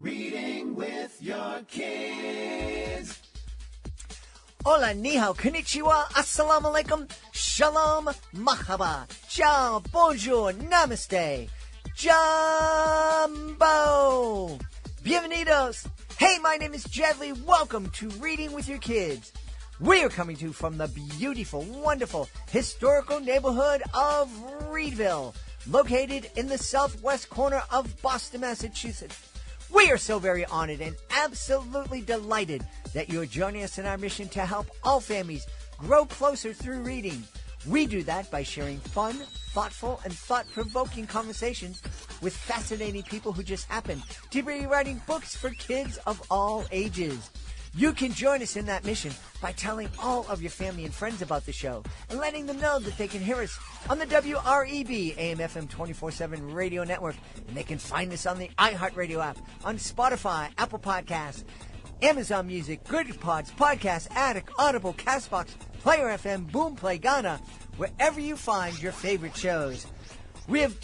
Reading with your kids. Hola, ni hao, konnichiwa, assalamu alaikum, shalom, mahaba, ciao, bonjour, namaste, jumbo, bienvenidos. Hey, my name is Jedley. Welcome to Reading with Your Kids. We are coming to you from the beautiful, wonderful, historical neighborhood of Reedville, located in the southwest corner of Boston, Massachusetts. We are so very honored and absolutely delighted that you are joining us in our mission to help all families grow closer through reading. We do that by sharing fun, thoughtful, and thought-provoking conversations with fascinating people who just happen to be writing books for kids of all ages. You can join us in that mission by telling all of your family and friends about the show and letting them know that they can hear us on the WREB AM/FM 24/7 radio network. And they can find us on the iHeartRadio app, on Spotify, Apple Podcasts, Amazon Music, Good Pods, Podcast Addict, Audible, CastBox, Player FM, Boomplay, Ghana, wherever you find your favorite shows. We have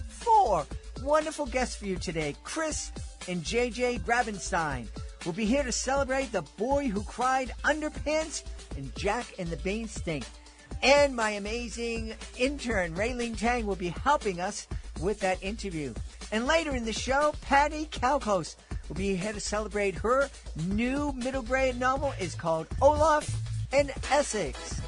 four wonderful guests for you today. Chris and JJ Grabenstein will be here to celebrate The Boy Who Cried Underpants and Jack and the Beanstalk. And my amazing intern, Raylene Tang, will be helping us with that interview. And later in the show, Patti Calcosz will be here to celebrate her new middle grade novel. It's called Olaf and Essex.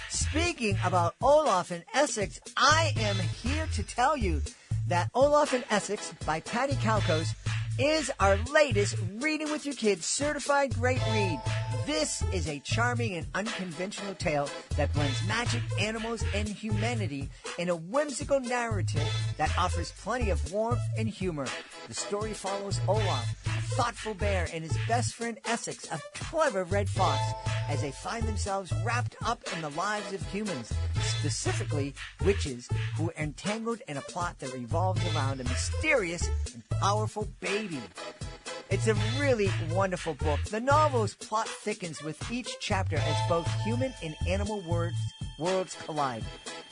Speaking about Olaf and Essex, I am here to tell you that Olaf and Essex by Patti Calcosz is our latest Reading with Your Kids certified great read. This is a charming and unconventional tale that blends magic, animals, and humanity in a whimsical narrative that offers plenty of warmth and humor. The story follows Olaf, a thoughtful bear, and his best friend Essex, a clever red fox, as they find themselves wrapped up in the lives of humans, specifically witches, who are entangled in a plot that revolves around a mysterious and powerful baby. It's a really wonderful book. The novel's plot thickens with each chapter as both human and animal worlds collide.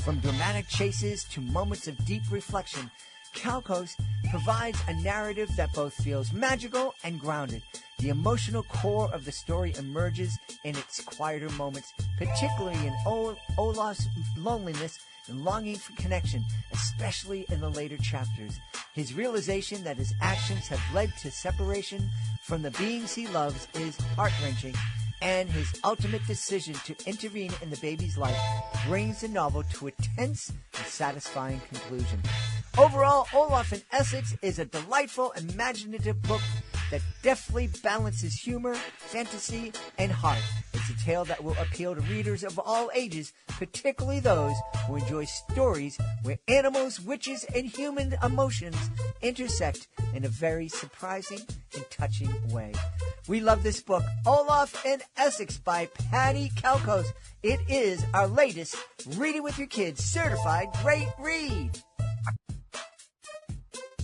From dramatic chases to moments of deep reflection, Calcosz provides a narrative that both feels magical and grounded. The emotional core of the story emerges in its quieter moments, particularly in Olaf's loneliness and longing for connection, especially in the later chapters. His realization that his actions have led to separation from the beings he loves is heart-wrenching, and his ultimate decision to intervene in the baby's life brings the novel to a tense and satisfying conclusion. Overall, Olaf and Essex is a delightful, imaginative book that deftly balances humor, fantasy, and heart. It's a tale that will appeal to readers of all ages, particularly those who enjoy stories where animals, witches, and human emotions intersect in a very surprising and touching way. We love this book, Olaf and Essex by Patti Calcosz. It is our latest Reading with Your Kids certified great read.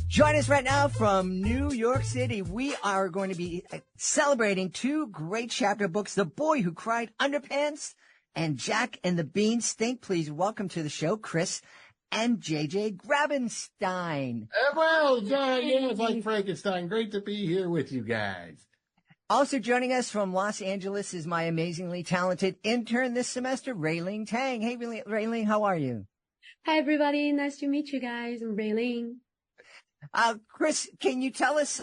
Join us right now from New York City. We are going to be celebrating two great chapter books, The Boy Who Cried Underpants and Jack and the Beanstalk. Please welcome to the show, Chris and JJ Grabenstein. Well, yeah, it's like Frankenstein. Great to be here with you guys. Also joining us from Los Angeles is my amazingly talented intern this semester, Raylene Tang. Hey, Raylene, how are you? Hi, everybody. Nice to meet you guys. I'm Raylene. Chris, can you tell us,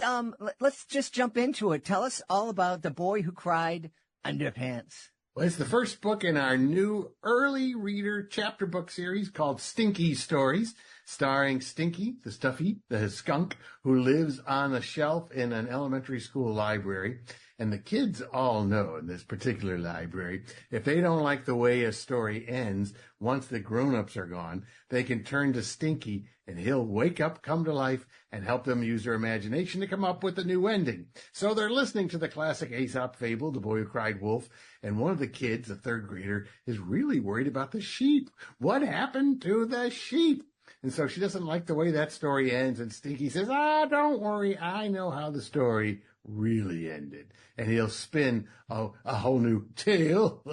let's just jump into it. Tell us all about The Boy Who Cried Underpants. Well, it's the first book in our new early reader chapter book series called Stinky Stories, starring Stinky, the stuffy, the skunk, who lives on a shelf in an elementary school library. And the kids all know in this particular library, if they don't like the way a story ends, once the grown-ups are gone, they can turn to Stinky and he'll wake up, come to life, and help them use their imagination to come up with a new ending. So they're listening to the classic Aesop fable, The Boy Who Cried Wolf, and one of the kids, a third grader, is really worried about the sheep. What happened to the sheep? And so she doesn't like the way that story ends, and Stinky says, don't worry, I know how the story really ended. And he'll spin a whole new tale,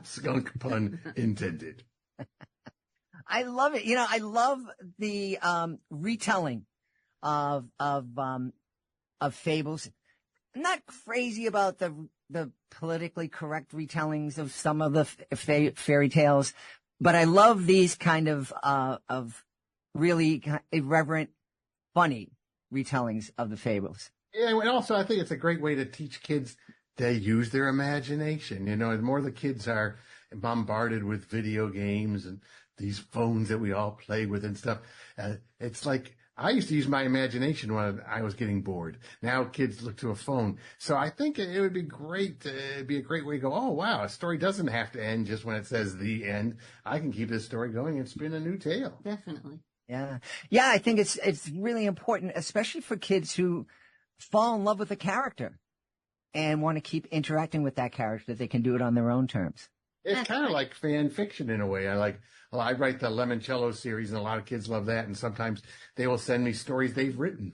skunk pun intended. I love it. I love the retelling of fables. I'm not crazy about the politically correct retellings of some of the fairy tales, but I love these kind of really irreverent, funny retellings of the fables. Yeah, and also I think it's a great way to teach kids to use their imagination. The more the kids are bombarded with video games and these phones that we all play with and stuff, it's like I used to use my imagination when I was getting bored. Now kids look to a phone. So I think it would be great. It'd be a great way to go, oh, wow, a story doesn't have to end just when it says the end. I can keep this story going and spin a new tale. Definitely. Yeah. Yeah, I think it's really important, especially for kids who fall in love with a character and want to keep interacting with that character. They can do it on their own terms. It's kind of like fan fiction in a way. I write the Limoncello series, and a lot of kids love that. And sometimes they will send me stories they've written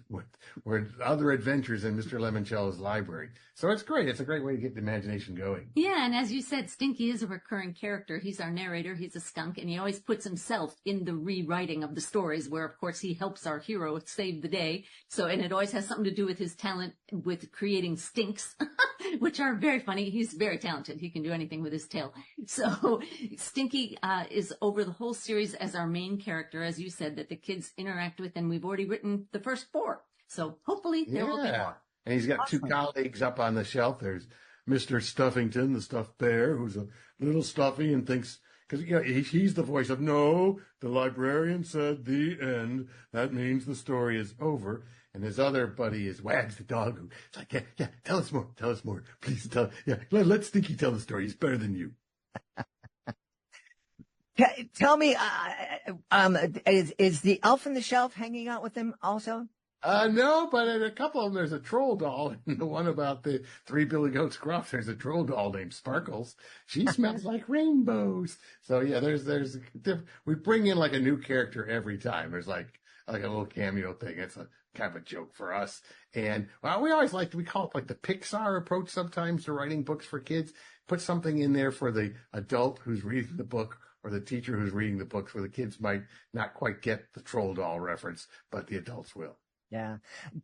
with other adventures in Mr. Limoncello's library. So it's great. It's a great way to get the imagination going. Yeah, and as you said, Stinky is a recurring character. He's our narrator. He's a skunk, and he always puts himself in the rewriting of the stories, where, of course, he helps our hero save the day. And it always has something to do with his talent with creating stinks, which are very funny. He's very talented. He can do anything with his tail. So Stinky is over the whole series as our main character, as you said, that the kids interact with, and we've already written the first 4. So hopefully there will be more. And he's got 2 colleagues up on the shelf. There's Mr. Stuffington, the stuffed bear, who's a little stuffy and thinks, because he's the voice of, no, the librarian said the end. That means the story is over. And his other buddy is Wags the dog, who's like, yeah, tell us more. Please let Stinky tell the story. He's better than you. Tell me, is the elf on the shelf hanging out with him also? No, but in a couple of them, there's a troll doll. In the one about the 3 Billy Goats Gruff, there's a troll doll named Sparkles. She smells like rainbows. So yeah, we bring in like a new character every time. There's like a little cameo thing. It's a kind of a joke for us. And we always we call it like the Pixar approach sometimes to writing books for kids. Put something in there for the adult who's reading the book, or the teacher who's reading the books, where the kids might not quite get the troll doll reference, but the adults will. Yeah.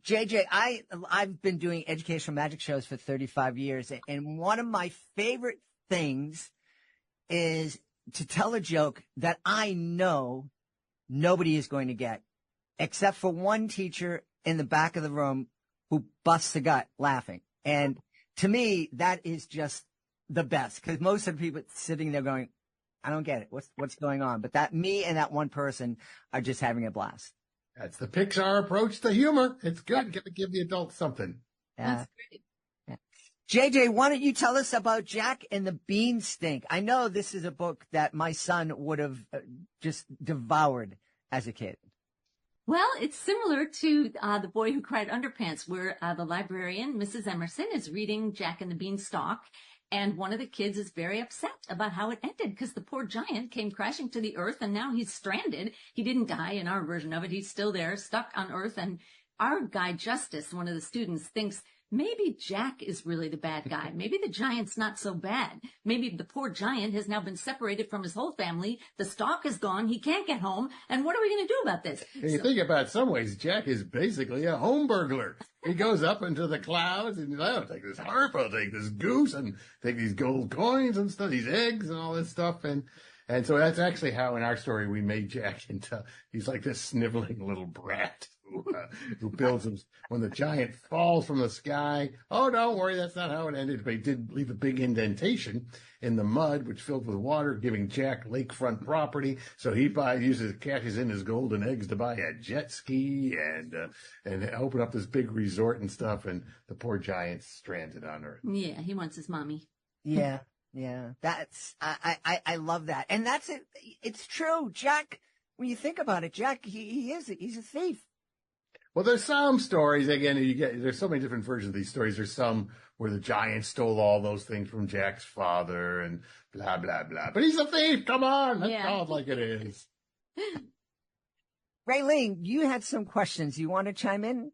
JJ, I've been doing educational magic shows for 35 years, and one of my favorite things is to tell a joke that I know nobody is going to get, except for one teacher in the back of the room who busts a gut laughing. And to me, that is just the best, because most of the people sitting there going, I don't get it. What's going on? But me and that one person are just having a blast. That's the Pixar approach to humor. It's good. Got to give the adults something. Yeah. That's great. Yeah. JJ, why don't you tell us about Jack and the Beanstalk? I know this is a book that my son would have just devoured as a kid. Well, it's similar to The Boy Who Cried Underpants, where the librarian, Mrs. Emerson, is reading Jack and the Beanstalk. And one of the kids is very upset about how it ended, because the poor giant came crashing to the earth, and now he's stranded. He didn't die in our version of it. He's still there, stuck on earth. And our guy, Justice, one of the students, thinks maybe Jack is really the bad guy. Maybe the giant's not so bad. Maybe the poor giant has now been separated from his whole family. The stalk is gone. He can't get home. And what are we going to do about this? And you think about it, some ways, Jack is basically a home burglar. He goes up into the clouds and I'll take this harp, I'll take this goose, and take these gold coins and stuff, these eggs and all this stuff. And so that's actually how in our story we made Jack into, he's like this sniveling little brat who builds him when the giant falls from the sky. Oh, don't worry, that's not how it ended. But he did leave a big indentation in the mud, which filled with water, giving Jack lakefront property. So he cashes in his golden eggs to buy a jet ski and open up this big resort and stuff. And the poor giant's stranded on Earth. Yeah, he wants his mommy. Yeah. Yeah. That's, I love that. And that's it. It's true. Jack, when you think about it, Jack, he's a thief. Well, there's some stories, again, there's so many different versions of these stories. There's some where the giant stole all those things from Jack's father and blah, blah, blah. But he's a thief. Come on. Let's call it like it is. Raylene, you had some questions. You want to chime in?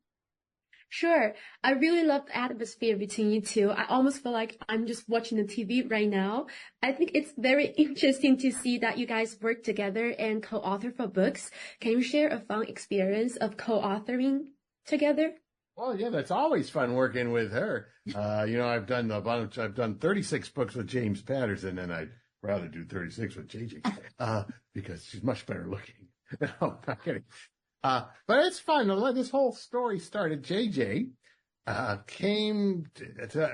Sure. I really love the atmosphere between you two. I almost feel like I'm just watching the TV right now. I think it's very interesting to see that you guys work together and co-author for books. Can you share a fun experience of co-authoring together? Well, yeah, that's always fun working with her. I've done a bunch. I've done 36 books with James Patterson, and I'd rather do 36 with JJ, because she's much better looking. No, not kidding. But it's fun. This whole story started. JJ came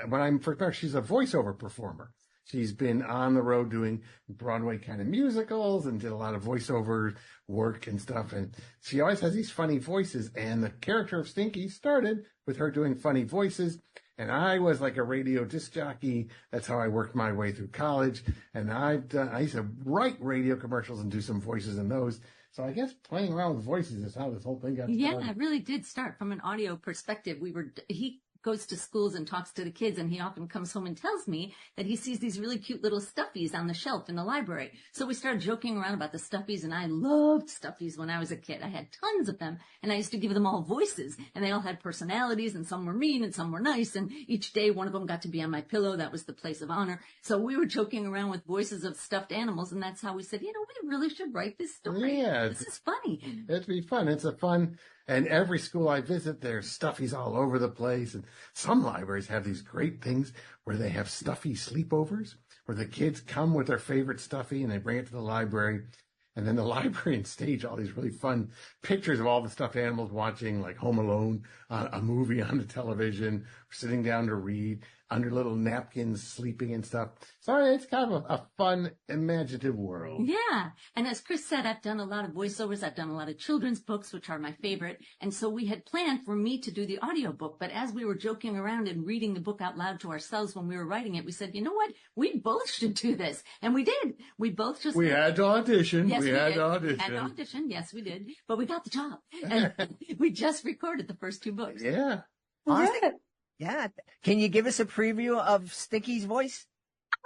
when I'm first met. She's a voiceover performer. She's been on the road doing Broadway kind of musicals and did a lot of voiceover work and stuff. And she always has these funny voices. And the character of Stinky started with her doing funny voices. And I was like a radio disc jockey. That's how I worked my way through college. And I used to write radio commercials and do some voices in those. So I guess playing around with voices is how this whole thing got started. Yeah, it really did start from an audio perspective. He goes to schools and talks to the kids, and he often comes home and tells me that he sees these really cute little stuffies on the shelf in the library. So we started joking around about the stuffies, and I loved stuffies when I was a kid. I had tons of them, and I used to give them all voices, and they all had personalities, and some were mean and some were nice, and each day one of them got to be on my pillow. That was the place of honor. So we were joking around with voices of stuffed animals, and that's how we said, we really should write this story. Yeah, this is funny. It'd be fun. It's a fun. And every school I visit, there's stuffies all over the place. And some libraries have these great things where they have stuffy sleepovers, where the kids come with their favorite stuffy and they bring it to the library. And then the librarians stage all these really fun pictures of all the stuffed animals watching, like Home Alone, a movie on the television, sitting down to read, under little napkins, sleeping and stuff. So it's kind of a fun, imaginative world. Yeah. And as Chris said, I've done a lot of voiceovers. I've done a lot of children's books, which are my favorite. And so we had planned for me to do the audiobook. But as we were joking around and reading the book out loud to ourselves when we were writing it, we said, you know what? We both should do this. And we did. We both just... We had to audition. Yes, we had to audition. Had to audition. Yes, we did. But we got the job. And we just recorded the first 2 books. Yeah. Awesome. Yeah. Can you give us a preview of Stinky's voice?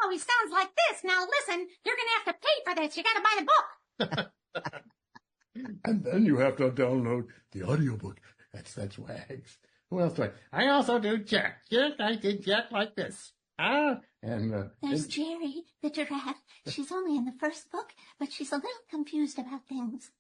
Oh, he sounds like this. Now listen, you're going to have to pay for this. You got to buy the book. And then you have to download the audiobook. That's Wags. Who else do I also do Jack. I did Jack like this. There's Jerry, the giraffe. She's only in the first book, but she's a little confused about things.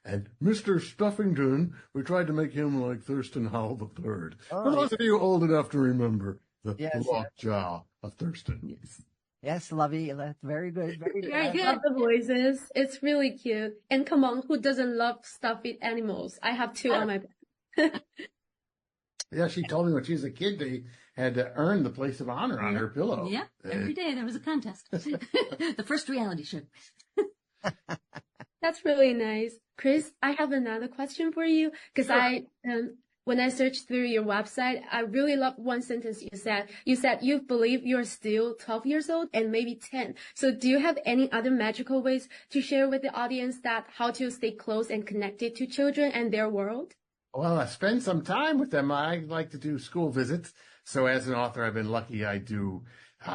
And Mr. Stuffington, we tried to make him like Thurston Howell III. Oh, For those of you old enough to remember the Yes. lockjaw of Thurston. Yes. Yes, Lovey. That's very good. Very good. I love the voices. It's really cute. And come on, who doesn't love stuffed animals? I have 2 on my bed. Yeah, she told me when she was a kid they had to earn the place of honor on her pillow. Yeah. Every day there was a contest. The first reality show. That's really nice. Chris, I have another question for you because when I searched through your website, I really loved one sentence you said. You said you believe you're still 12 years old and maybe 10. So do you have any other magical ways to share with the audience that how to stay close and connected to children and their world? Well, I spend some time with them. I like to do school visits. So as an author, I've been lucky. I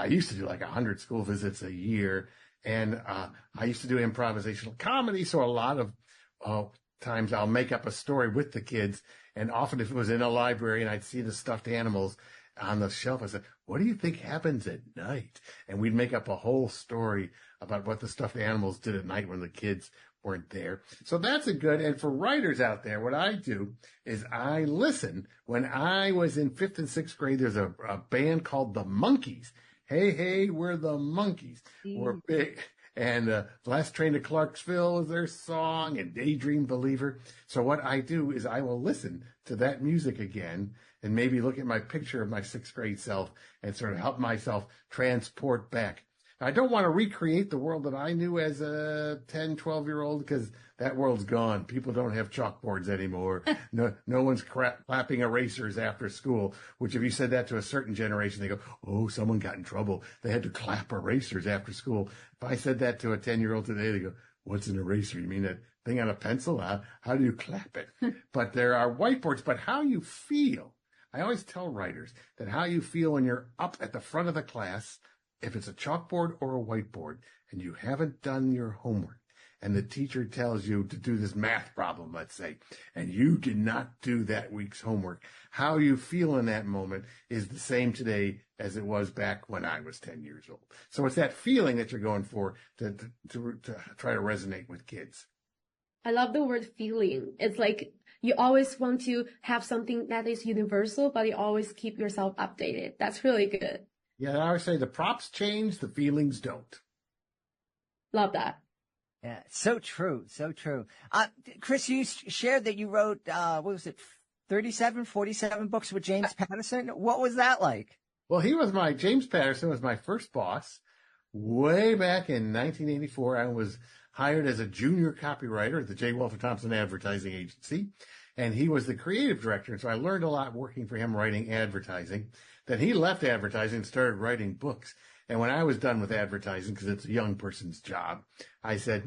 used to do like 100 school visits a year. And I used to do improvisational comedy. So a lot of times I'll make up a story with the kids. And often if it was in a library and I'd see the stuffed animals on the shelf, I said, what do you think happens at night? And we'd make up a whole story about what the stuffed animals did at night when the kids weren't there. So that's a good, and for writers out there, what I do is I listen. When I was in 5th and 6th grade, there's a band called the Monkees. Hey, hey, we're the Monkees. We're big. And Last Train to Clarksville is their song, and Daydream Believer. So what I do is I will listen to that music again and maybe look at my picture of my 6th grade self and sort of help myself transport back. I don't want to recreate the world that I knew as a 10, 12-year-old because that world's gone. People don't have chalkboards anymore. No one's clapping erasers after school, which if you said that to a certain generation, they go, oh, someone got in trouble. They had to clap erasers after school. If I said that to a 10-year-old today, they go, what's an eraser? You mean that thing on a pencil? How do you clap it? But there are whiteboards, but how you feel. I always tell writers that how you feel when you're up at the front of the class, if it's a chalkboard or a whiteboard and you haven't done your homework and the teacher tells you to do this math problem, let's say, and you did not do that week's homework. How you feel in that moment is the same today as it was back when I was 10 years old. So it's that feeling that you're going for to try to resonate with kids. I love the word feeling. It's like you always want to have something that is universal, but you always keep yourself updated. That's really good. Yeah, I always say the props change, the feelings don't. Love that. Yeah, so true, so true. Chris, you shared that you wrote, what was it, 37, 47 books with James Patterson? What was that like? Well, James Patterson was my first boss. Way back in 1984, I was hired as a junior copywriter at the J. Walter Thompson Advertising Agency, and he was the creative director. So I learned a lot working for him writing advertising. Then he left advertising and started writing books. And when I was done with advertising, because it's a young person's job, I said,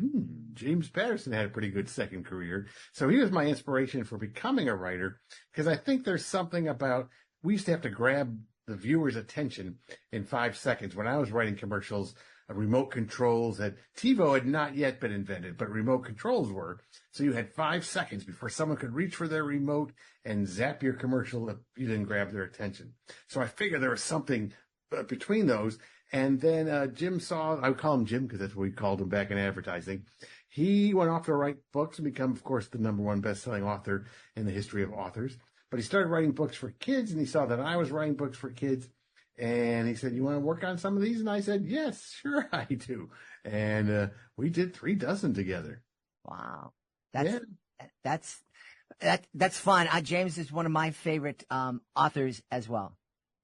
James Patterson had a pretty good second career. So he was my inspiration for becoming a writer, because I think there's something about, we used to have to grab the viewer's attention in 5 seconds. When I was writing commercials, remote controls TiVo had not yet been invented, but remote controls were. So you had 5 seconds before someone could reach for their remote and zap your commercial if you didn't grab their attention. So I figured there was something between those. And then Jim saw, I would call him Jim because that's what we called him back in advertising. He went off to write books and become, of course, the #1 best-selling author in the history of authors. But he started writing books for kids, and he saw that I was writing books for kids. And he said, you want to work on some of these? And I said, yes, sure I do. And we did 36 together. Wow. That's fun. James is one of my favorite authors as well.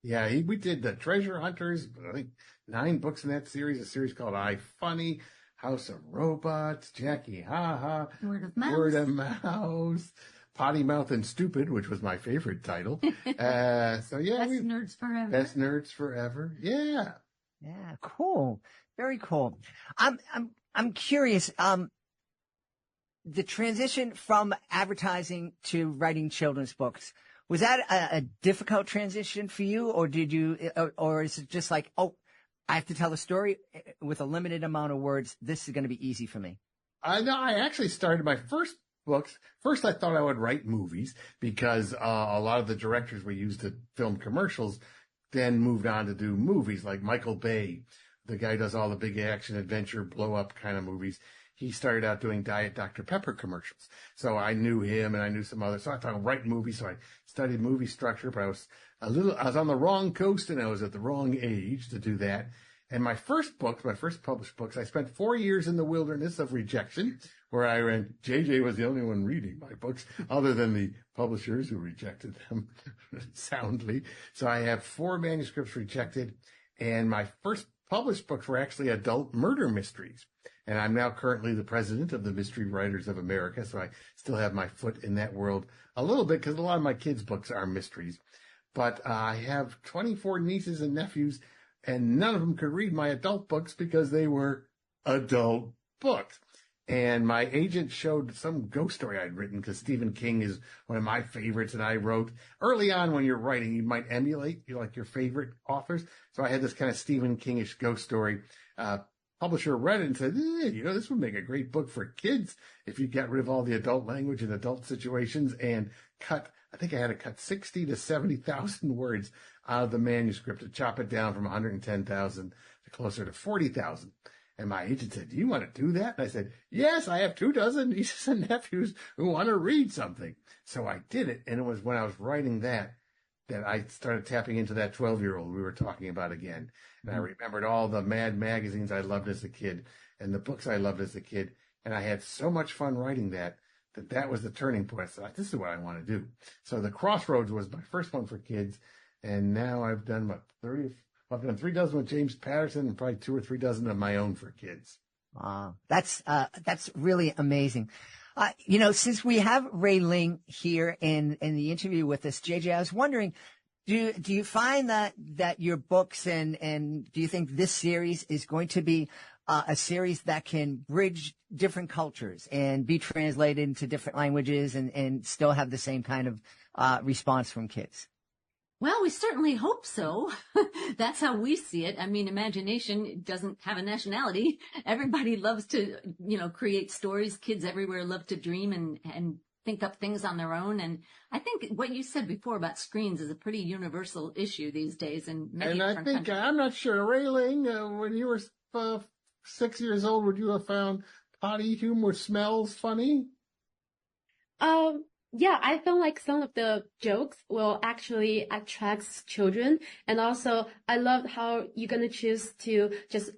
Yeah, we did the Treasure Hunters, I think 9 books in that series, a series called I Funny, House of Robots, Jackie Ha Ha, Word of Mouse, Potty Mouth and Stupid, which was my favorite title. So yeah, That's Nerds Forever. That's Nerds Forever. Yeah. Yeah, cool. Very cool. I'm curious, the transition from advertising to writing children's books, was that a difficult transition for you, or or is it just like, oh, I have to tell a story with a limited amount of words. This is going to be easy for me. I actually started my first books. First, I thought I would write movies because a lot of the directors we used to film commercials then moved on to do movies, like Michael Bay, the guy who does all the big action, adventure, blow up kind of movies. He started out doing Diet Dr. Pepper commercials. So I knew him and I knew some others. So I thought I'd write movies. So I studied movie structure, but I was on the wrong coast and I was at the wrong age to do that. And my first published books, I spent 4 years in the wilderness of rejection, where I ran. JJ was the only one reading my books, other than the publishers who rejected them soundly. So I have 4 manuscripts rejected, and my first published books were actually adult murder mysteries. And I'm now currently the president of the Mystery Writers of America, so I still have my foot in that world a little bit, because a lot of my kids' books are mysteries. But I have 24 nieces and nephews, and none of them could read my adult books because they were adult books. And my agent showed some ghost story I'd written, because Stephen King is one of my favorites that I wrote. Early on when you're writing, you might emulate your favorite authors. So I had this kind of Stephen Kingish ghost story. Publisher read it and said, this would make a great book for kids if you got rid of all the adult language and adult situations and I think I had to cut 60 to 70,000 words out of the manuscript to chop it down from 110,000 to closer to 40,000. And my agent said, do you want to do that? And I said, yes, I have 24 nieces and nephews who want to read something. So I did it. And it was when I was writing that I started tapping into that 12-year-old we were talking about again. And I remembered all the Mad magazines I loved as a kid and the books I loved as a kid. And I had so much fun writing that was the turning point. I thought, this is what I want to do. So The Crossroads was my first one for kids. And now I've done I've done 36 with James Patterson and probably 2 or 3 dozen of my own for kids. Wow. That's really amazing. Since we have Ray Ling here in the interview with us, JJ, I was wondering, do you find that your books and do you think this series is going to be a series that can bridge different cultures and be translated into different languages and still have the same kind of response from kids? Well, we certainly hope so. That's how we see it. I mean, imagination doesn't have a nationality. Everybody loves to, create stories. Kids everywhere love to dream and think up things on their own. And I think what you said before about screens is a pretty universal issue these days in many different countries. I'm not sure, Railing, when you were 6 years old, would you have found potty humor smells funny? Yeah, I feel like some of the jokes will actually attract children. And also, I love how you're going to choose to just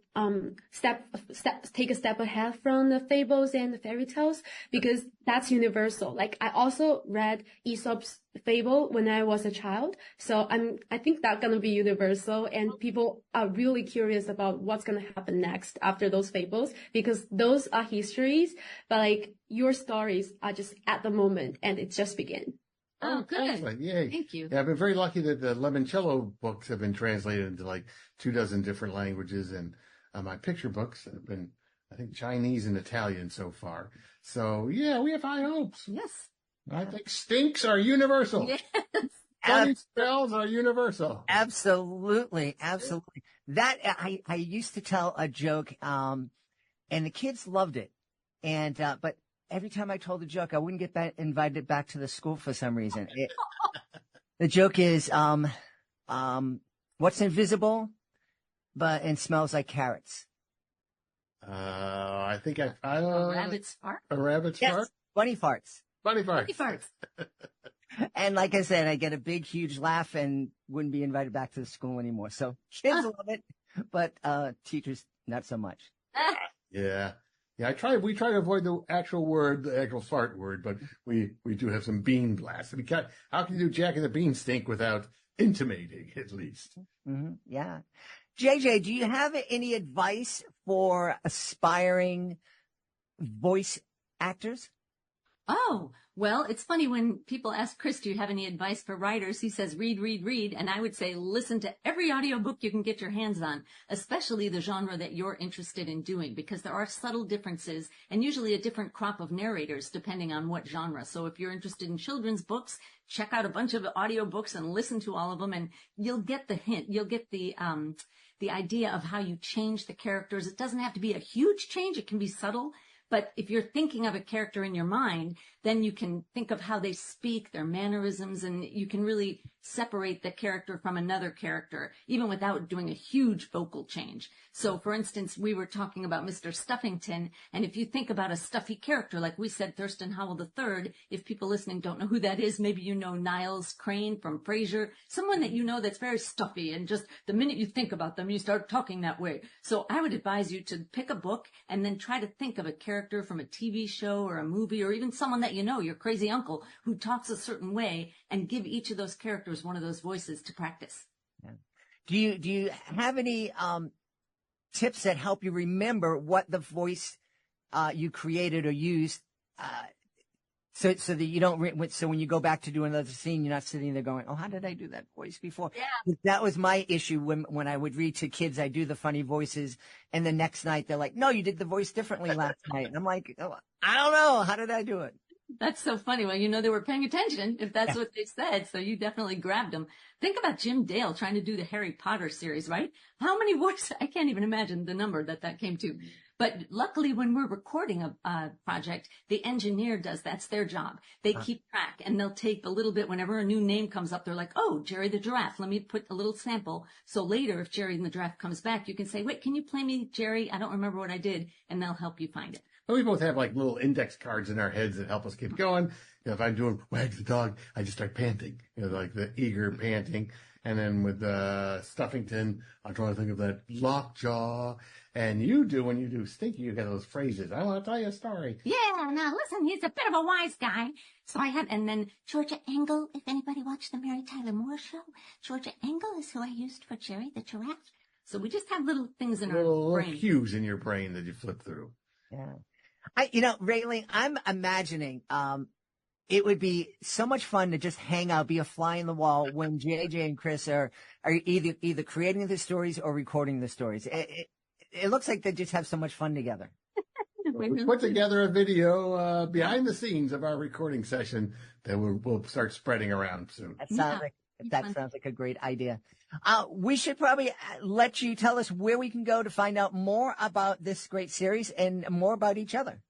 take a step ahead from the fables and the fairy tales, because that's universal. Like, I also read Aesop's fable when I was a child. So I think that's going to be universal, and people are really curious about what's going to happen next after those fables, because those are histories, but like your stories are just at the moment and it just began. Oh, good. Excellent. Yay. Thank you. Yeah, I've been very lucky that the Limoncello books have been translated into like 24 different languages, and my picture books have been, I think, Chinese and Italian so far. So yeah, we have high hopes. Yes. I think stinks are universal. Yes. Funny spells are universal. Absolutely. Absolutely. That, I used to tell a joke, and the kids loved it. And, but every time I told the joke, I wouldn't get invited back to the school for some reason. The joke is, what's invisible, and smells like carrots? I think A rabbit's fart? A rabbit's Yes, fart? bunny farts. Bunny fart. Funny farts. And like I said, I get a big, huge laugh and wouldn't be invited back to the school anymore. So kids love it, but teachers not so much. Yeah. Yeah, we try to avoid the actual fart word, but we do have some bean blasts. How can you do Jack and the Bean Stink without intimating, at least? Mm-hmm. Yeah. JJ, do you have any advice for aspiring voice actors? Oh, well, it's funny when people ask Chris, do you have any advice for writers? He says, read, read, read. And I would say, listen to every audiobook you can get your hands on, especially the genre that you're interested in doing, because there are subtle differences and usually a different crop of narrators depending on what genre. So if you're interested in children's books, check out a bunch of audiobooks and listen to all of them, and you'll get the hint. You'll get the idea of how you change the characters. It doesn't have to be a huge change. It can be subtle. But if you're thinking of a character in your mind, then you can think of how they speak, their mannerisms, and you can really separate the character from another character, even without doing a huge vocal change. So, for instance, we were talking about Mr. Stuffington, and if you think about a stuffy character, like we said, Thurston Howell III, if people listening don't know who that is, maybe you know Niles Crane from Frasier, someone that you know that's very stuffy, and just the minute you think about them, you start talking that way. So I would advise you to pick a book and then try to think of a character from a TV show or a movie, or even someone that you know, your crazy uncle, who talks a certain way, and give each of those characters one of those voices to practice. Yeah. Do you have any tips that help you remember what the voice you created or used, so that you don't so when you go back to do another scene, you're not sitting there going, oh, how did I do that voice before? Yeah. That was my issue when I would read to kids. I do the funny voices, and the next night they're like, no, you did the voice differently last night. And I'm like, oh, I don't know, how did I do it? That's so funny. Well, they were paying attention if that's what they said. So you definitely grabbed them. Think about Jim Dale trying to do the Harry Potter series, right? How many voices? I can't even imagine the number that came to. But luckily, when we're recording a project, the engineer that's their job. They keep track, and they'll take a little bit whenever a new name comes up. They're like, oh, Jerry the Giraffe. Let me put a little sample. So later, if Jerry the Giraffe comes back, you can say, wait, can you play me Jerry? I don't remember what I did. And they'll help you find it. But we both have like little index cards in our heads that help us keep going. If I'm doing Wag the Dog, I just start panting, like the eager panting. And then with Stuffington, I'm trying to think of that lockjaw. And you do, when you do Stinky, you get those phrases. I want to tell you a story. Yeah, now listen, he's a bit of a wise guy. So and then Georgia Engel, if anybody watched the Mary Tyler Moore show, Georgia Engel is who I used for Jerry the Giraffe. So we just have little things in our Little brain. cues in your brain that you flip through. Yeah. Rayling, I'm imagining, it would be so much fun to just hang out, be a fly in the wall when JJ and Chris are either creating the stories or recording the stories. It looks like they just have so much fun together. We put together a video behind the scenes of our recording session that we'll start spreading around soon. That That sounds like a great idea. We should probably let you tell us where we can go to find out more about this great series and more about each other.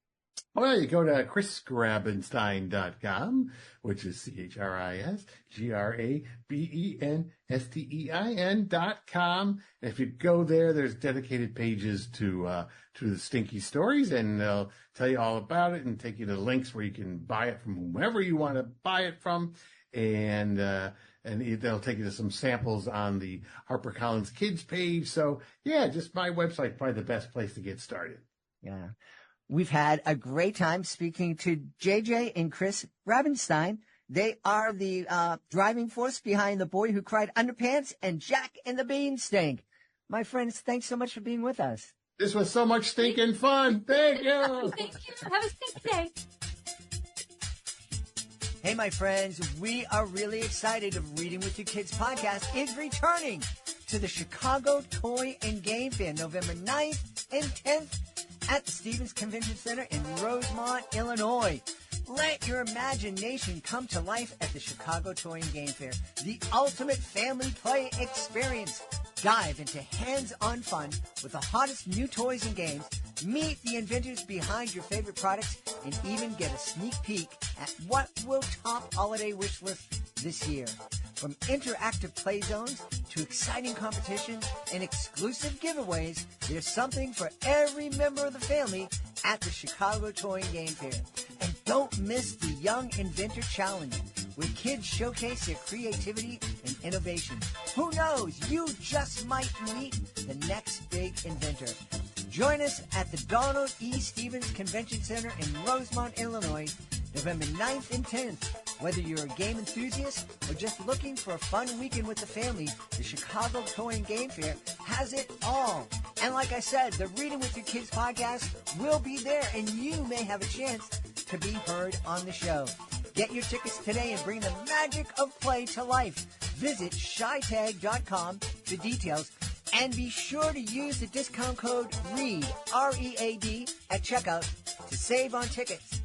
Well, you go to chrisgrabenstein.com, which is ChrisGrabenstein.com. And if you go there, there's dedicated pages to the Stinky Stories, and they'll tell you all about it and take you to links where you can buy it from whomever you want to buy it from. And they'll take you to some samples on the HarperCollins Kids page. So, yeah, just my website, probably the best place to get started. Yeah. We've had a great time speaking to JJ and Chris Grabenstein. They are the driving force behind The Boy Who Cried Underpants and Jack and the Beanstalk. My friends, thanks so much for being with us. This was so much stinking fun. Thank you. Thank you. Have a safe day. Hey, my friends, we are really excited. Reading with Your Kids podcast is returning to the Chicago Toy and Game Fair November 9th and 10th at the Stevens Convention Center in Rosemont, Illinois. Let your imagination come to life at the Chicago Toy and Game Fair, the ultimate family play experience. Dive into hands-on fun with the hottest new toys and games, meet the inventors behind your favorite products, and even get a sneak peek at what will top holiday wish lists this year. From interactive play zones to exciting competitions and exclusive giveaways, there's something for every member of the family at the Chicago Toy and Game Fair. And don't miss the Young Inventor Challenge, where kids showcase their creativity and innovation. Who knows? You just might meet the next big inventor. Join us at the Donald E. Stevens Convention Center in Rosemont, Illinois, November 9th and 10th. Whether you're a game enthusiast or just looking for a fun weekend with the family, the Chicago Toy and Game Fair has it all. And like I said, the Reading with Your Kids podcast will be there, and you may have a chance to be heard on the show. Get your tickets today and bring the magic of play to life. Visit shytag.com for details, and be sure to use the discount code READ, R-E-A-D, at checkout to save on tickets.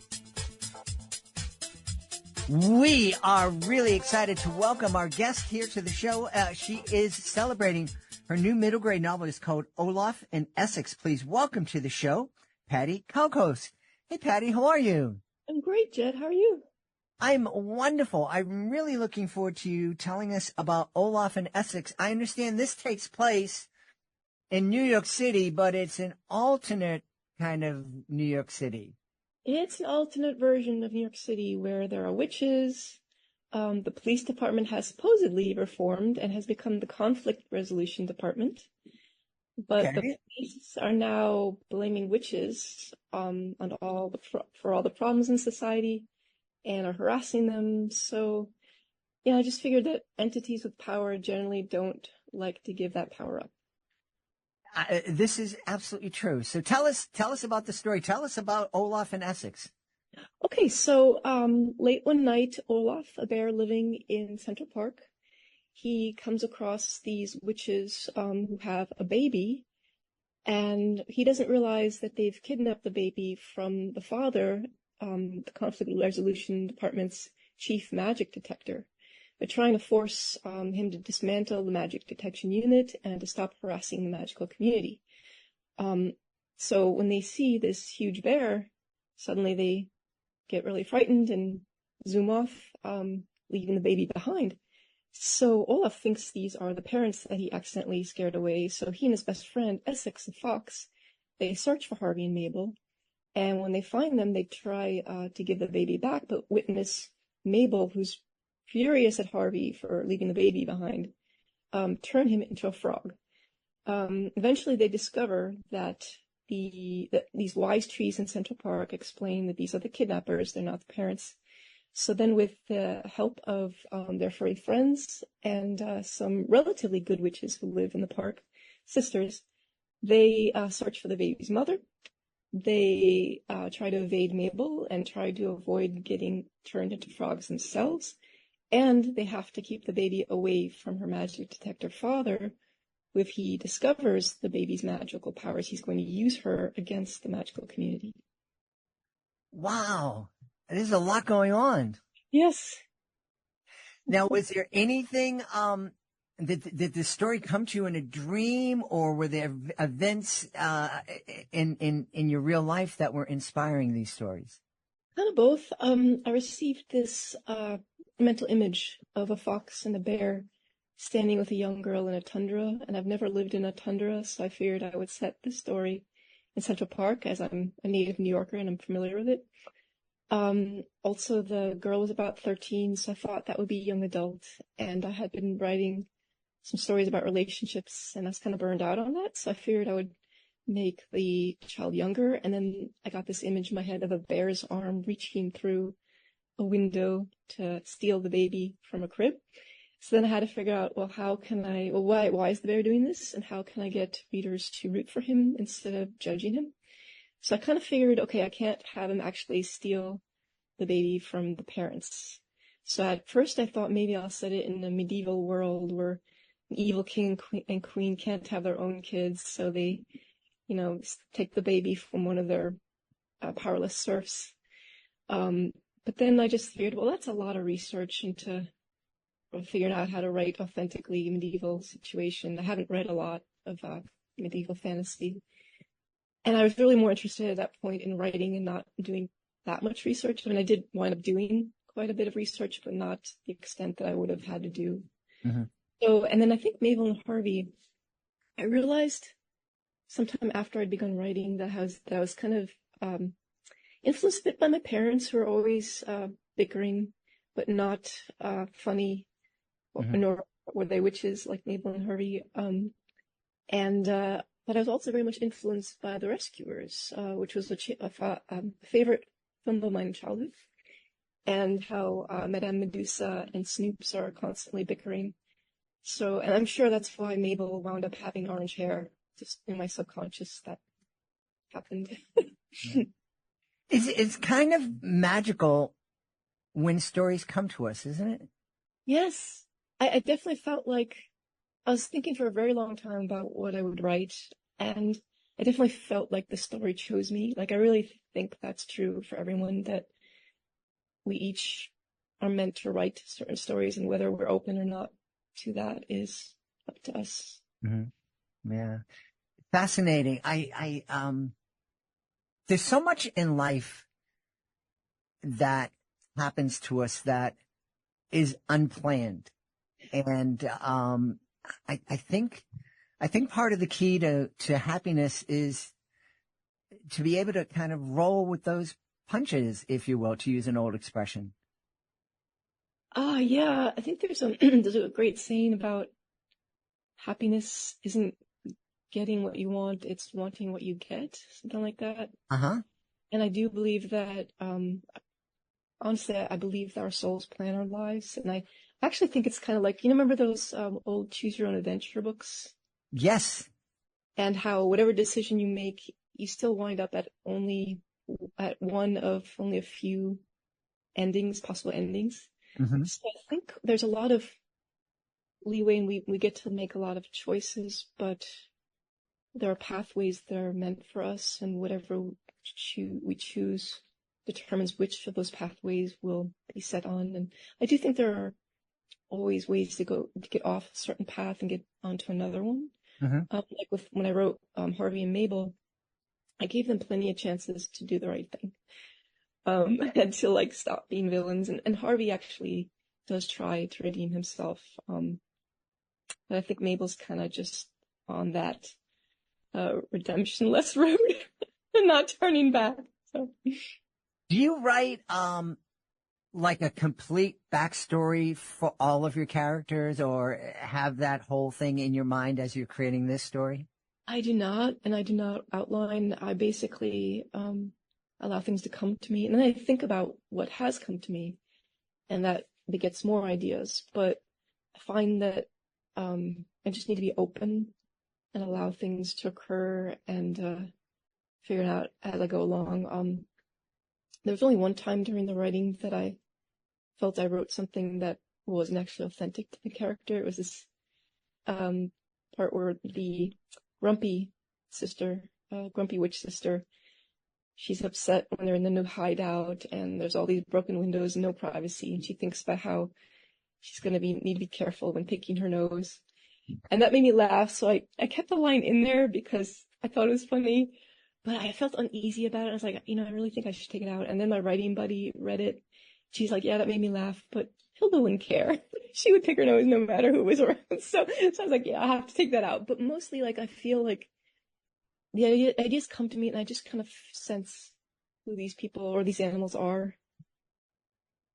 We are really excited to welcome our guest here to the show. She is celebrating her new middle grade novel. It's called Olaf and Essex. Please welcome to the show, Patti Calcosz. Hey, Patti, how are you? I'm great, Jed. How are you? I'm wonderful. I'm really looking forward to you telling us about Olaf and Essex. I understand this takes place in New York City, but it's an alternate kind of New York City. It's an alternate version of New York City where there are witches. The police department has supposedly reformed and has become the conflict resolution department. But Okay. the police are now blaming witches on for all the problems in society and are harassing them. So, yeah, I just figured that entities with power generally don't like to give that power up. This is absolutely true. So tell us about the story. Tell us about Olaf and Essex. Okay, so late one night, Olaf, a bear living in Central Park, he comes across these witches who have a baby, and he doesn't realize that they've kidnapped the baby from the father, the conflict resolution department's chief magic detector. They're trying to force him to dismantle the magic detection unit and to stop harassing the magical community. So when they see this huge bear, suddenly they get really frightened and zoom off, leaving the baby behind. So Olaf thinks these are the parents that he accidentally scared away. So he and his best friend, Essex the fox, they search for Harvey and Mabel. And when they find them, they try to give the baby back, but witness Mabel, who's furious at Harvey for leaving the baby behind, turn him into a frog. Eventually they discover that these wise trees in Central Park explain that these are the kidnappers, they're not the parents. So then with the help of their furry friends and some relatively good witches who live in the park, sisters, they search for the baby's mother. They try to evade Mabel and try to avoid getting turned into frogs themselves. And they have to keep the baby away from her magic detector father. If he discovers the baby's magical powers, he's going to use her against the magical community. Wow. There's a lot going on. Yes. Now, was there anything, did the story come to you in a dream, or were there events, in your real life that were inspiring these stories? Kind of both. I received this mental image of a fox and a bear standing with a young girl in a tundra, and I've never lived in a tundra, so I figured I would set the story in Central Park, as I'm a native New Yorker and I'm familiar with it. Also, the girl was about 13, so I thought that would be young adult, and I had been writing some stories about relationships, and I was kind of burned out on that, so I figured I would make the child younger, and then I got this image in my head of a bear's arm reaching through a window to steal the baby from a crib. So then I had to figure out, well, why is the bear doing this, and how can I get readers to root for him instead of judging him? So I kind of figured, okay, I can't have him actually steal the baby from the parents. So at first I thought maybe I'll set it in a medieval world where an evil king and queen can't have their own kids, so they, take the baby from one of their powerless serfs. But then I just figured, well, that's a lot of research into figuring out how to write authentically medieval situation. I haven't read a lot of medieval fantasy. And I was really more interested at that point in writing and not doing that much research. I mean, I did wind up doing quite a bit of research, but not to the extent that I would have had to do. Mm-hmm. So, and then I think Mabel and Harvey, I realized sometime after I'd begun writing that I was kind of influenced a bit by my parents, who were always bickering, but not funny, nor were they witches like Mabel and Harvey. But I was also very much influenced by The Rescuers, which was a favorite film of mine in childhood, and how Madame Medusa and Snoops are constantly bickering. So, and I'm sure that's why Mabel wound up having orange hair. Just in my subconscious, that happened. It's kind of magical when stories come to us, isn't it? Yes, I definitely felt like I was thinking for a very long time about what I would write, and I definitely felt like the story chose me. Like, I really think that's true for everyone, that we each are meant to write certain stories, and whether we're open or not to that is up to us. Mm-hmm. Yeah. Fascinating. There's so much in life that happens to us that is unplanned. And, I think part of the key to happiness is to be able to kind of roll with those punches, if you will, to use an old expression. Yeah, I think there's a great saying about happiness isn't getting what you want, it's wanting what you get, something like that. Uh-huh. And I do believe that, honestly, I believe that our souls plan our lives. And I actually think it's kind of like, remember those old Choose Your Own Adventure books? Yes. And how whatever decision you make, you still wind up at one of only a few possible endings. Mm-hmm. So I think there's a lot of leeway, and we get to make a lot of choices, but there are pathways that are meant for us, and whatever we choose determines which of those pathways will be set on. And I do think there are always ways to get off a certain path and get onto another one. Mm-hmm. Like when I wrote Harvey and Mabel, I gave them plenty of chances to do the right thing, and to stop being villains. And Harvey actually does try to redeem himself. But I think Mabel's kind of just on that redemption-less road and not turning back. So, do you write like a complete backstory for all of your characters, or have that whole thing in your mind as you're creating this story? I do not, and I do not outline. I basically allow things to come to me, and then I think about what has come to me, and that begets more ideas. But I find that I just need to be open and allow things to occur, and figure it out as I go along. There was only one time during the writing that I felt I wrote something that wasn't actually authentic to the character. It was this part where the grumpy witch sister, she's upset when they're in the new hideout and there's all these broken windows and no privacy, and she thinks about how she's going to need to be careful when picking her nose. And that made me laugh. So I kept the line in there because I thought it was funny, but I felt uneasy about it. I was like, I really think I should take it out. And then my writing buddy read it. She's like, yeah, that made me laugh, but Hilda wouldn't care. She would pick her nose no matter who was around. So I was like, yeah, I have to take that out. But mostly, like, I feel like the ideas come to me and I just kind of sense who these people or these animals are.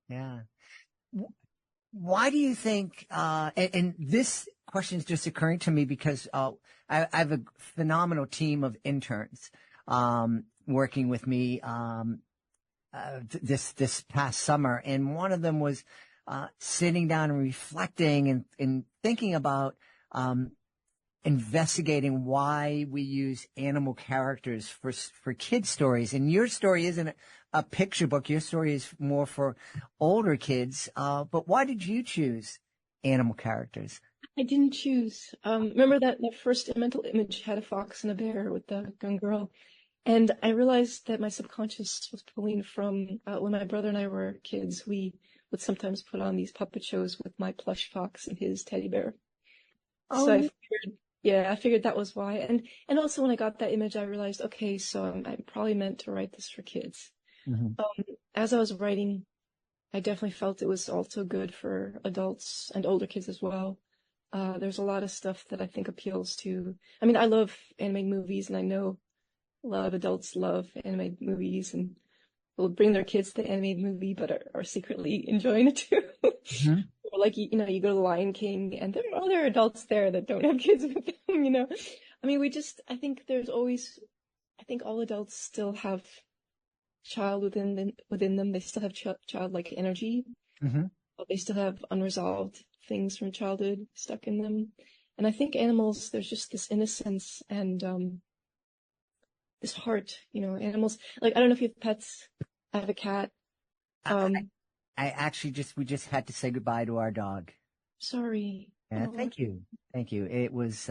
Yeah. Why do you think, and this question is just occurring to me because I have a phenomenal team of interns working with me this past summer, and one of them was sitting down and reflecting and thinking about investigating why we use animal characters for kids' stories. And your story isn't a picture book. Your story is more for older kids. But why did you choose animal characters? I didn't choose. Remember that first mental image had a fox and a bear with the young girl. And I realized that my subconscious was pulling from when my brother and I were kids, we would sometimes put on these puppet shows with my plush fox and his teddy bear. Oh. So I figured that was why. And also when I got that image, I realized, okay, so I'm probably meant to write this for kids. Mm-hmm. As I was writing, I definitely felt it was also good for adults and older kids as well. There's a lot of stuff that I think appeals to. I mean, I love animated movies, and I know a lot of adults love animated movies and will bring their kids to the animated movie, but are secretly enjoying it too. Mm-hmm. Or like, you go to the Lion King, and there are other adults there that don't have kids with them, I mean, I think all adults still have child within them. They still have childlike energy. Mm-hmm. But they still have unresolved things from childhood stuck in them. And I think animals, there's just this innocence and this heart, animals. Like, I don't know if you have pets. I have a cat. I actually we just had to say goodbye to our dog. Sorry. Yeah, thank you. It was,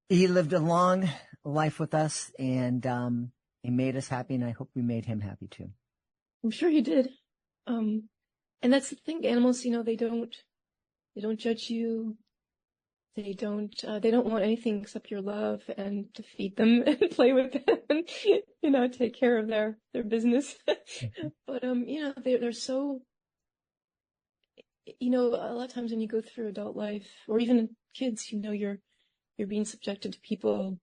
he lived a long life with us, and he made us happy, and I hope we made him happy too. I'm sure he did. And that's the thing. Animals, they don't judge you. They don't want anything except your love and to feed them and play with them and, take care of their business. But, they're so, a lot of times when you go through adult life or even kids, you're being subjected to people.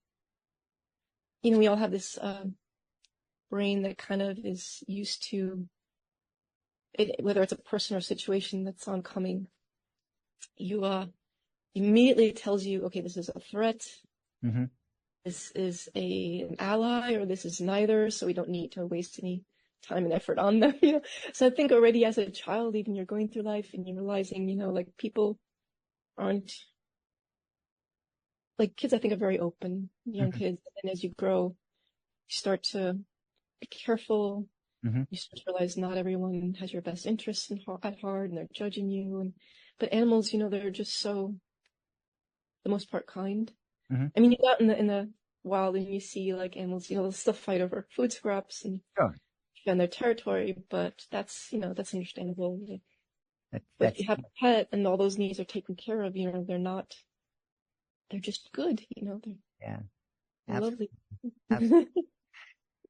We all have this, brain that kind of is used to it, whether it's a person or situation that's oncoming. Immediately it tells you, okay, this is a threat. Mm-hmm. This is an ally, or this is neither, so we don't need to waste any time and effort on them. So I think already as a child, even you're going through life and you're realizing, like people aren't, like kids I think are very open, young Mm-hmm. kids. And as you grow, you start to be careful. Mm-hmm. You start to realize not everyone has your best interests at heart, and they're judging you. But animals, they're just so, the most part, kind. Mm-hmm. I mean, you go out in the wild and you see like animals, they'll still fight over food scraps and defend their territory, but that's understandable. But if you have a pet and all those needs are taken care of, they're just good, Yeah. They're lovely.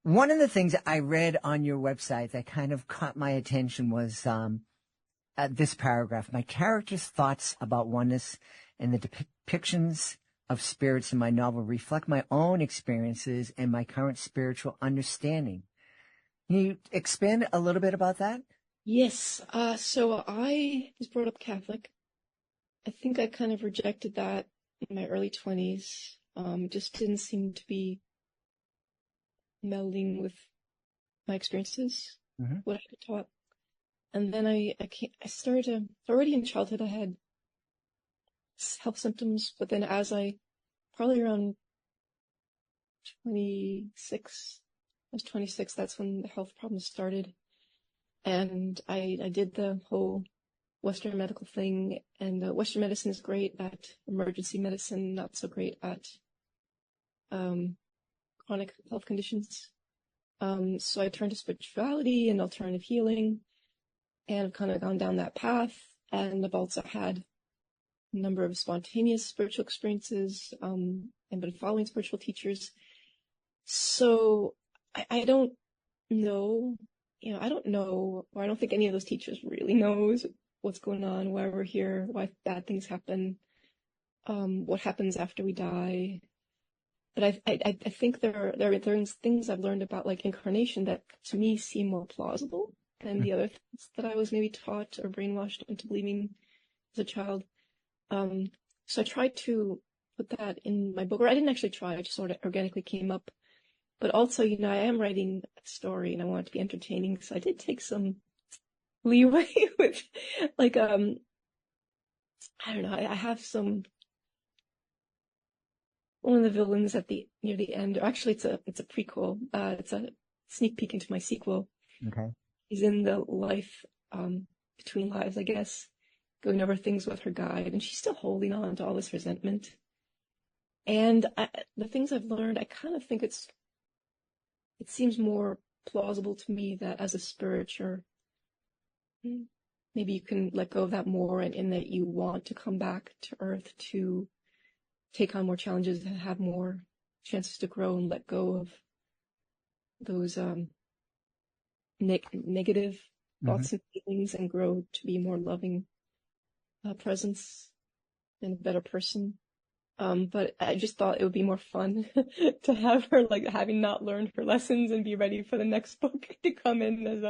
One of the things I read on your website that kind of caught my attention was this paragraph. My characters' thoughts about oneness and the depictions of spirits in my novel reflect my own experiences and my current spiritual understanding. Can you expand a little bit about that? Yes. So I was brought up Catholic. I think I kind of rejected that in my early 20s. Just didn't seem to be melding with my experiences, Mm-hmm. what I had taught. And then I started to, already in childhood, I had health symptoms, but then probably around 26, I was 26, that's when the health problems started. And I did the whole Western medical thing, and Western medicine is great at emergency medicine, not so great at chronic health conditions. So I turned to spirituality and alternative healing, and I've kind of gone down that path. And I've also had a number of spontaneous spiritual experiences, and been following spiritual teachers. So I don't know, I don't know, or I don't think any of those teachers really knows what's going on, why we're here, why bad things happen, what happens after we die. But I think there are things I've learned about like incarnation that to me seem more plausible than the other things that I was maybe taught or brainwashed into believing as a child. So I tried to put that in my book, or I didn't actually try, it just sort of organically came up. But also, I am writing a story and I want it to be entertaining, so I did take some leeway with, like, I don't know, I have one of the villains near the end, or actually it's a prequel, it's a sneak peek into my sequel. Okay. He's in the life, between lives, I guess, going over things with her guide, and she's still holding on to all this resentment. And the things I've learned, I kind of think it seems more plausible to me that as a spirit, maybe you can let go of that more, and in that you want to come back to Earth to take on more challenges and have more chances to grow and let go of those negative thoughts and feelings, and grow to be a more loving presence and a better person. But I just thought it would be more fun to have her, like, having not learned her lessons and be ready for the next book to come in as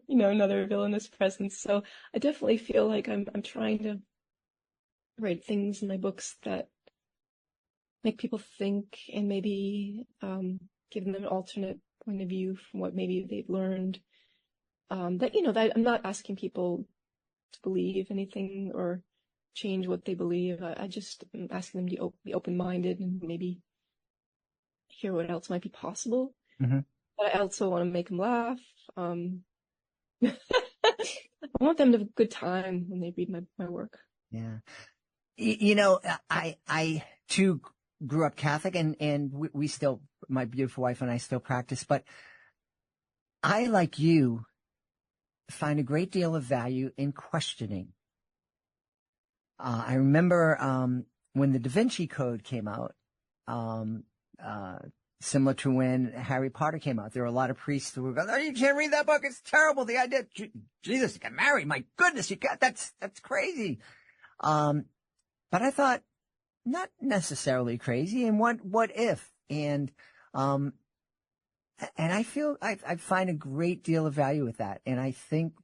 another villainous presence. So I definitely feel like I'm trying to write things in my books that make people think, and maybe give them an alternate point of view from what maybe they've learned. That I'm not asking people to believe anything or change what they believe. I just am asking them to be open-minded and maybe hear what else might be possible. But I also want to make them laugh. I want them to have a good time when they read my work. Yeah. I too grew up Catholic, and we still, my beautiful wife and I still practice, but I, like you, find a great deal of value in questioning. I remember when the Da Vinci Code came out, similar to when Harry Potter came out, there were a lot of priests who were going, "Oh, you can't read that book. It's terrible. The idea, Jesus, you get married. My goodness, that's crazy." But I thought, not necessarily crazy. And what if? And I feel I find a great deal of value with that. And I think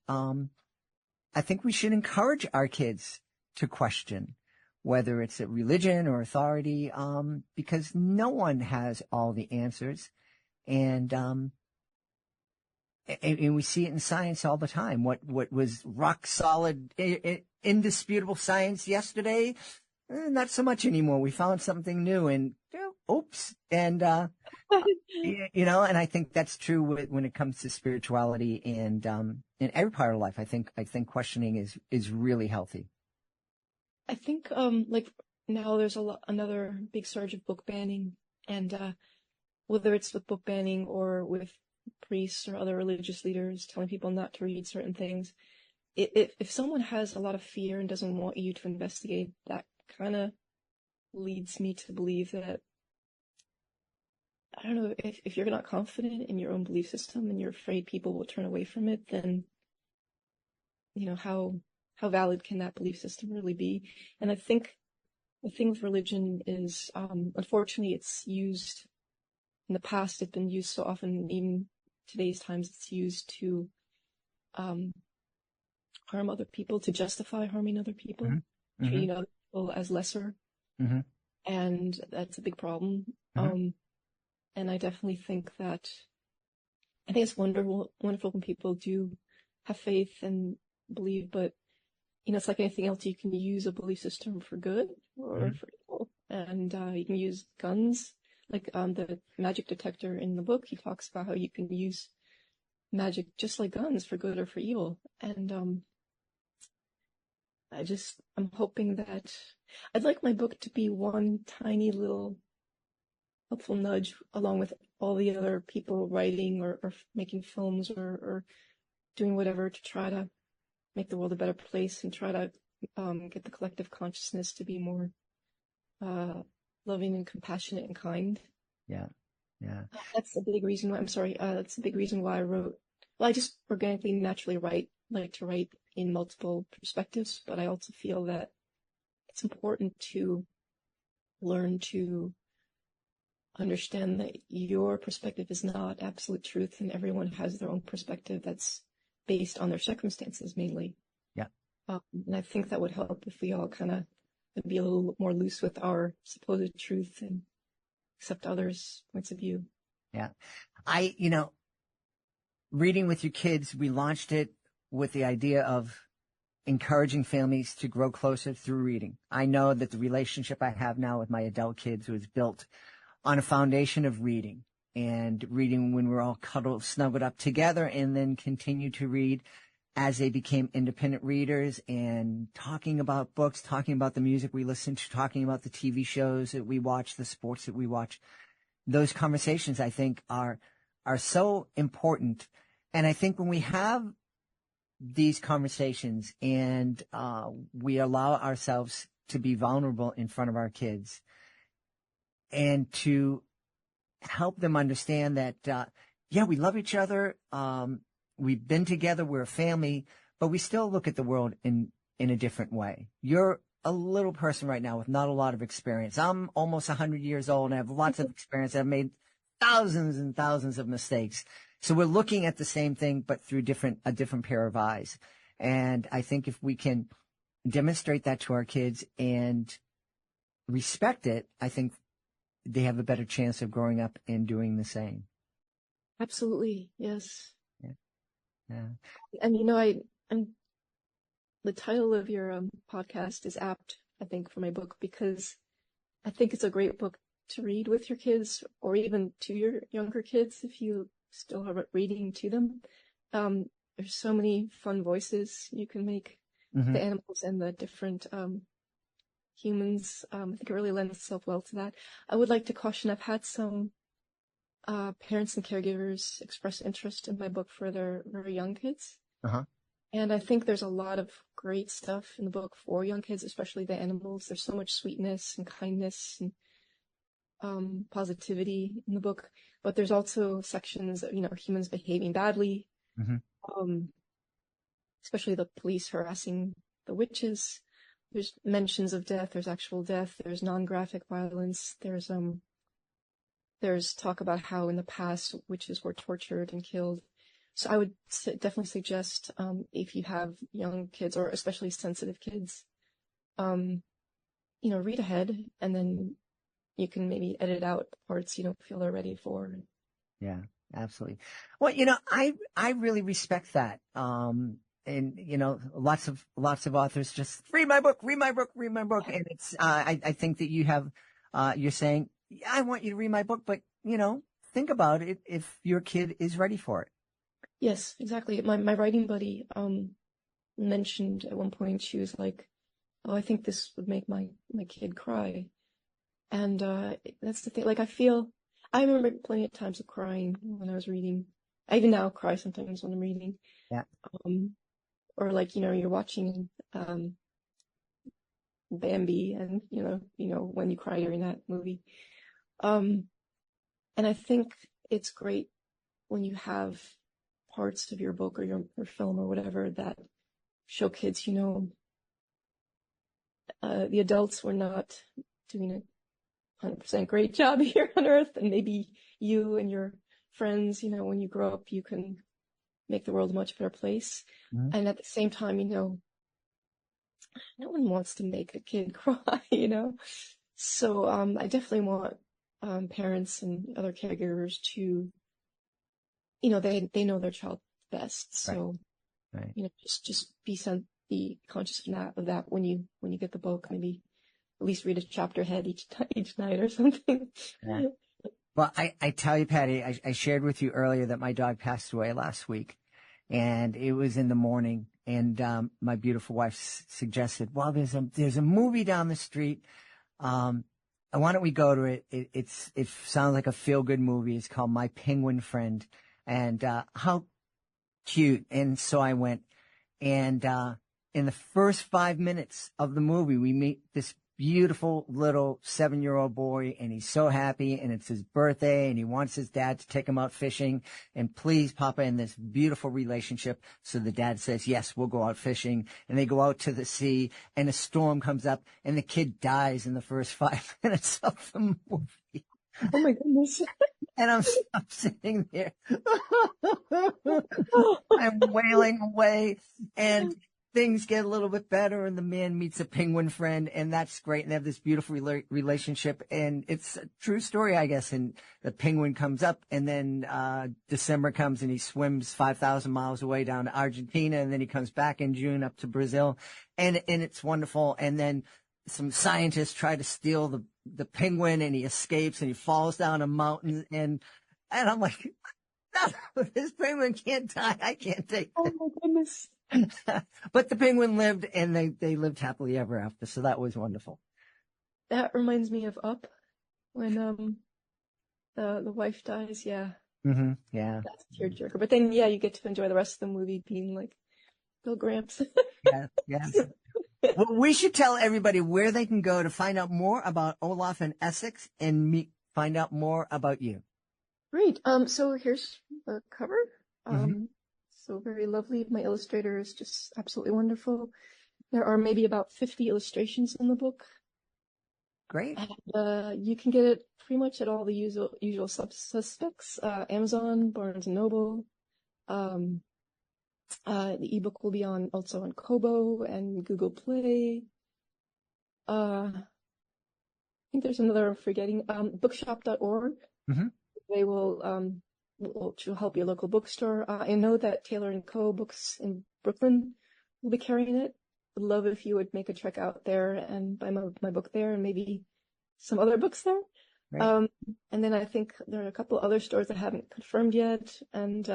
we should encourage our kids to question, whether it's a religion or authority, because no one has all the answers. And we see it in science all the time. What was rock solid, indisputable science yesterday, not so much anymore. We found something new, and oops. And, and I think that's true when it comes to spirituality and in every part of life. I think questioning is really healthy. I think, like, now there's another big surge of book banning, and whether it's with book banning or with priests or other religious leaders telling people not to read certain things, if someone has a lot of fear and doesn't want you to investigate, that kind of leads me to believe that, I don't know, if you're not confident in your own belief system and you're afraid people will turn away from it, then, how valid can that belief system really be? And I think the thing with religion is, unfortunately, it's used in the past. It's been used so often, even today's times, it's used to harm other people, to justify harming other people, treating other people as lesser. And that's a big problem. And I definitely think it's wonderful when people do have faith and believe, but it's like anything else. You can use a belief system for good or for evil. And you can use guns, like the magic detector in the book. He talks about how you can use magic just like guns for good or for evil. And I'm hoping that I'd like my book to be one tiny little helpful nudge, along with all the other people writing or making films or doing whatever, to try to make the world a better place and try to get the collective consciousness to be more loving and compassionate and kind. Yeah. Yeah. That's a big reason why, that's a big reason why I wrote. Well, I just organically, naturally like to write in multiple perspectives, but I also feel that it's important to learn to understand that your perspective is not absolute truth, and everyone has their own perspective that's based on their circumstances mainly. Yeah. And I think that would help if we all kind of be a little more loose with our supposed truth and accept others' points of view. Yeah. Reading with your kids, we launched it with the idea of encouraging families to grow closer through reading. I know that the relationship I have now with my adult kids was built on a foundation of reading, and reading when we're all snuggled up together, and then continue to read as they became independent readers, and talking about books, talking about the music we listen to, talking about the TV shows that we watch, the sports that we watch. Those conversations, I think, are so important. And I think when we have these conversations and we allow ourselves to be vulnerable in front of our kids and to help them understand that, we love each other. We've been together. We're a family, but we still look at the world in a different way. You're a little person right now with not a lot of experience. I'm almost 100 years old and I have lots of experience. I've made thousands and thousands of mistakes. So we're looking at the same thing, but through a different pair of eyes. And I think if we can demonstrate that to our kids and respect it, I think they have a better chance of growing up and doing the same. Absolutely. Yes. Yeah. And the title of your podcast is apt, I think, for my book, because I think it's a great book to read with your kids, or even to your younger kids if you still are reading to them. There's so many fun voices you can make, the animals and the different humans. I think it really lends itself well to that. I would like to caution, I've had some parents and caregivers express interest in my book for their very young kids. And I think there's a lot of great stuff in the book for young kids, especially the animals. There's so much sweetness and kindness and positivity in the book. But there's also sections of, humans behaving badly, especially the police harassing the witches. There's mentions of death. There's actual death. There's non-graphic violence. There's talk about how in the past witches were tortured and killed. So I would definitely suggest, if you have young kids, or especially sensitive kids, read ahead, and then you can maybe edit out the parts you don't feel they're ready for. Yeah, absolutely. Well, I really respect that. And lots of authors just read my book. And it's, I think that you have, you're saying, I want you to read my book, but think about it if your kid is ready for it. Yes, exactly. My writing buddy, mentioned at one point, she was like, oh, I think this would make my kid cry. And, that's the thing. Like, I remember plenty of times of crying when I was reading. I even now cry sometimes when I'm reading. Yeah. Or like, you're watching, Bambi, and, when you cry during that movie. And I think it's great when you have parts of your book or your film or whatever that show kids, the adults were not doing a 100% great job here on Earth, and maybe you and your friends, when you grow up, you can make the world a much better place. And at the same time, no one wants to make a kid cry, So I definitely want parents and other caregivers to, they know their child best. So, right. Just be conscious of that when you get the book. Maybe at least read a chapter ahead each night or something. Yeah. Well, I tell you, Patti, I shared with you earlier that my dog passed away last week, and it was in the morning. And my beautiful wife suggested, well, there's a movie down the street. Why don't we go to it? It sounds like a feel-good movie. It's called My Penguin Friend. And how cute. And so I went. And in the first 5 minutes of the movie, we meet this beautiful little 7-year-old boy, and he's so happy, and it's his birthday, and he wants his dad to take him out fishing. And please, Papa, in this beautiful relationship. So the dad says, yes, we'll go out fishing. And they go out to the sea, and a storm comes up, and the kid dies in the first 5 minutes of the movie. Oh my goodness. And I'm sitting there. I'm wailing away, and things get a little bit better, and the man meets a penguin friend, and that's great. And they have this beautiful relationship, and it's a true story, I guess. And the penguin comes up, and then December comes, and he swims 5,000 miles away down to Argentina, and then he comes back in June up to Brazil, and it's wonderful. And then some scientists try to steal the penguin, and he escapes, and he falls down a mountain, and I'm like, no, this penguin can't die. I can't take it. Oh my goodness. But the penguin lived, and they lived happily ever after. So that was wonderful. That reminds me of Up, when the wife dies. Yeah. Mm-hmm. Yeah. That's a tearjerker. But then, yeah, you get to enjoy the rest of the movie being like Bill Gramps. Yeah. Yes. Well, we should tell everybody where they can go to find out more about Olaf and Essex and find out more about you. Great. So here's the cover. Mm-hmm. So very lovely. My illustrator is just absolutely wonderful. There are maybe about 50 illustrations in the book. Great. And you can get it pretty much at all the usual suspects. Amazon, Barnes & Noble. The ebook will be also on Kobo and Google Play. I think there's another I'm forgetting. Bookshop.org. Mm-hmm. They will help your local bookstore. I know that Taylor & Co. Books in Brooklyn will be carrying it. Would love if you would make a trek out there and buy my book there, and maybe some other books there. Right. And then I think there are a couple other stores that haven't confirmed yet. And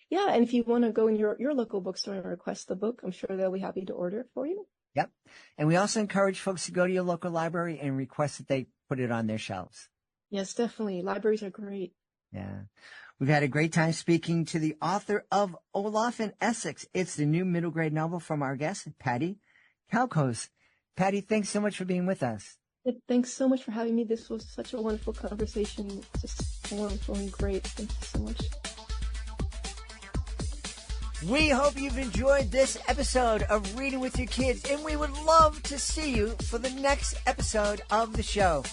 yeah, and if you want to go in your local bookstore and request the book, I'm sure they'll be happy to order it for you. Yep. And we also encourage folks to go to your local library and request that they put it on their shelves. Yes, definitely. Libraries are great. Yeah. We've had a great time speaking to the author of Olaf and Essex. It's the new middle grade novel from our guest, Patti Calcosz. Patti, thanks so much for being with us. Thanks so much for having me. This was such a wonderful conversation. Just wonderful and great. Thank you so much. We hope you've enjoyed this episode of Reading with Your Kids, and we would love to see you for the next episode of the show.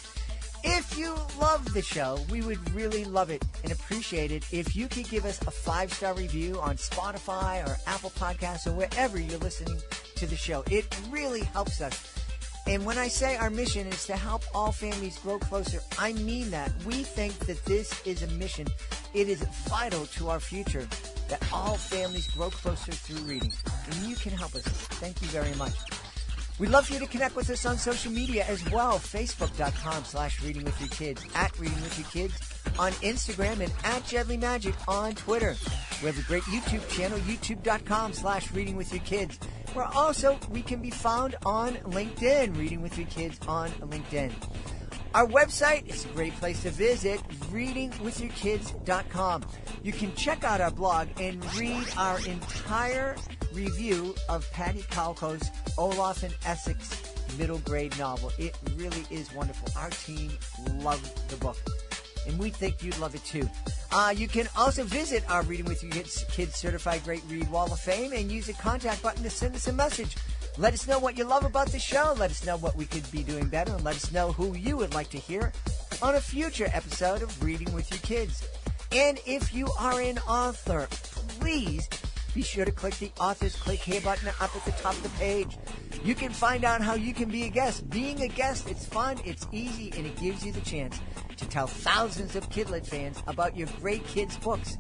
If you love the show, we would really love it and appreciate it if you could give us a 5-star review on Spotify or Apple Podcasts or wherever you're listening to the show. It really helps us. And when I say our mission is to help all families grow closer, I mean that. We think that this is a mission. It is vital to our future that all families grow closer through reading. And you can help us. Thank you very much. We'd love for you to connect with us on social media as well. Facebook.com/readingwithyourkids, @readingwithyourkids on Instagram, and @JeadlyMagic on Twitter. We have a great YouTube channel, youtube.com/readingwithyourkids. We can be found on LinkedIn, Reading With Your Kids on LinkedIn. Our website is a great place to visit, readingwithyourkids.com. You can check out our blog and read our entire review of Patti Calcosz' Olaf and Essex middle grade novel. It really is wonderful. Our team loved the book, and we think you'd love it too. You can also visit our Reading With Your Kids Certified Great Read Wall of Fame and use the contact button to send us a message. Let us know what you love about the show. Let us know what we could be doing better, and let us know who you would like to hear on a future episode of Reading With Your Kids. And if you are an author, please be sure to click the Authors Click Here button up at the top of the page. You can find out how you can be a guest. Being a guest, it's fun, it's easy, and it gives you the chance to tell thousands of Kidlit fans about your great kids' books.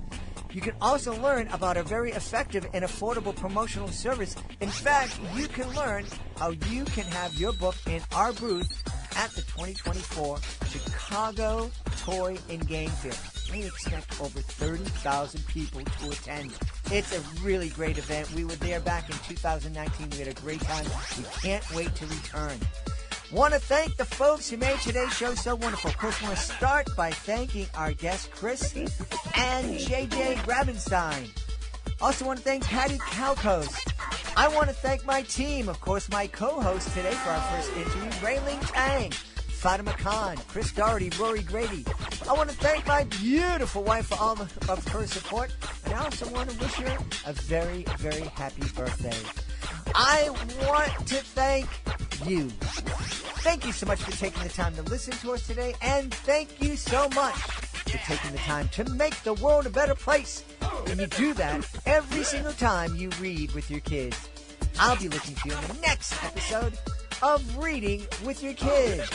You can also learn about a very effective and affordable promotional service. In fact, you can learn how you can have your book in our booth at the 2024 Chicago Toy and Game Fair. We expect over 30,000 people to attend. It's a really great event. We were there back in 2019. We had a great time. We can't wait to return. Want to thank the folks who made today's show so wonderful. Of course, want to start by thanking our guests, Chris and JJ Grabenstein. Also want to thank Patti Calcosz. I want to thank my team, of course, my co-host today for our first interview, Rayling Tang, Fatima Khan, Chris Doherty, Rory Grady. I want to thank my beautiful wife for all of her support, and I also want to wish her a very, very happy birthday. I want to thank you. Thank you so much for taking the time to listen to us today, and thank you so much for taking the time to make the world a better place. And you do that every single time you read with your kids. I'll be looking for you in the next episode of Reading with Your Kids.